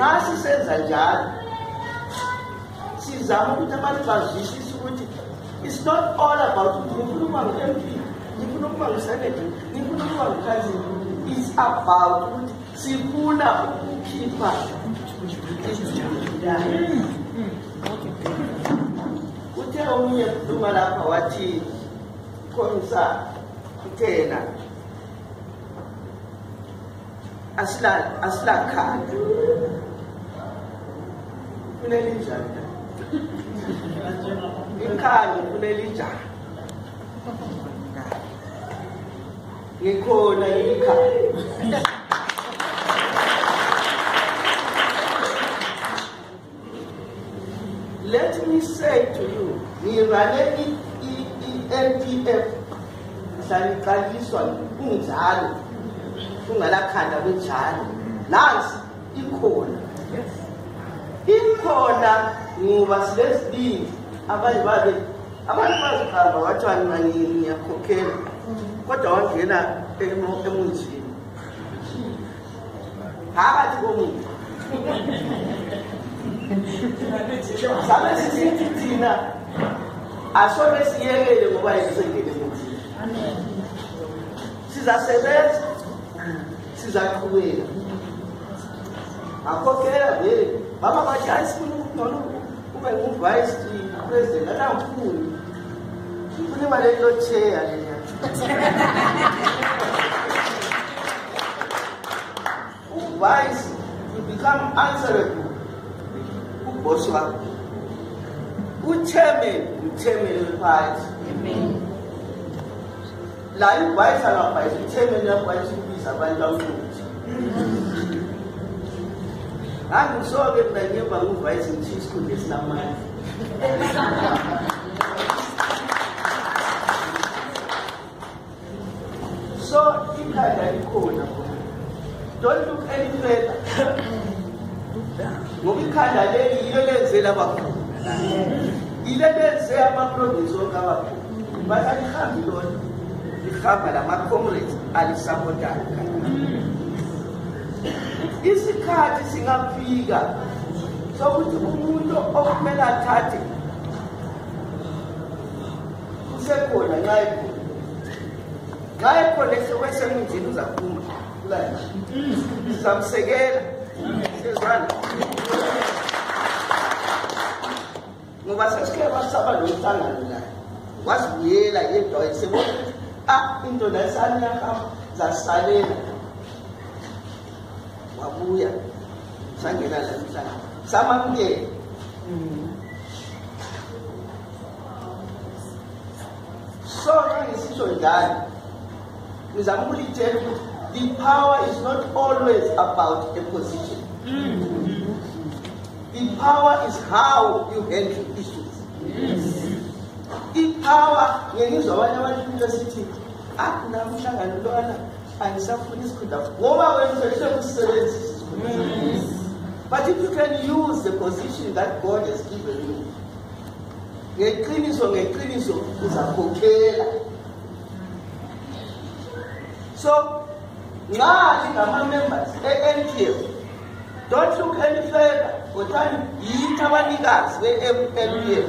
Xa sisenza njalo sizama ukuthi abantu bazwisise ukuthi it's not all about ngifuna ukuba ngu-MP, ngifuna ukuba ngu-senator, ngifuna ukuba ngu-cousin. It's about ukuthi sifuna ukukhipha kuthe omunye khuluma lapha wathi Khomisa kuthena asilakhanda kunelinjani ikhanda kunelinjani ngikhona ikhanda. Let me say to you, ngirane i-NPF saniqaliswa kunjalo kungalakhanda benjalo nansi ikhona ngoba silesibili abanye babe abantu bazihamba wathiwa ngiyakhokhela kodwa wangena emunjini phakathi komuntu sabe sisithi thina asone siyekele ngoba yisengele emunjini sizasebenza sizaqhubeka akhokhela vele baba bathi ayisifuna ukuthola ube ngu-vice president akamfuni ngifuna imali elocheya leya uvice you become answerable kuboss wakho uchairman wephathi la uvice angabhayisi uchairman yakwathi ukubiza abantu bamuthi angisoke mina ngemva nguvice ngithi isikhundla esinamandla so ikhanda likhona don't look any further ngoba ikhanda leli yilo lenzela abakhulu yilo lenze ama-province onke abakhulu bathi alihambi lona lihamba lama-comrades alisapotayo. Isikhathi singafika sokuthi umuntu okumele athathe usekhona nxa ekhona esemunjini uzaphuma kulana sizamsekela sezwana ngoba sasike basaba nomhlangano naye wasibuyela yedwa esebona into layisani yakama zasisalela wabuya sangena la mhlanga samamukela so ngisisho njalo ngizama ukulitshela ukuthi the power is not always about a position. The power is how you handle issues. Power ngiyizwa abanye abantu besithi namhlangano lona angisafuna isikhundla ngoba wena usekusebenzisa isikhundla. But if you can use the position that God has given you, ngeqiniso uzakhokhela. So nxa lingama-members e-NPF, don't look any further kodwa yithi abanikazi be-NPF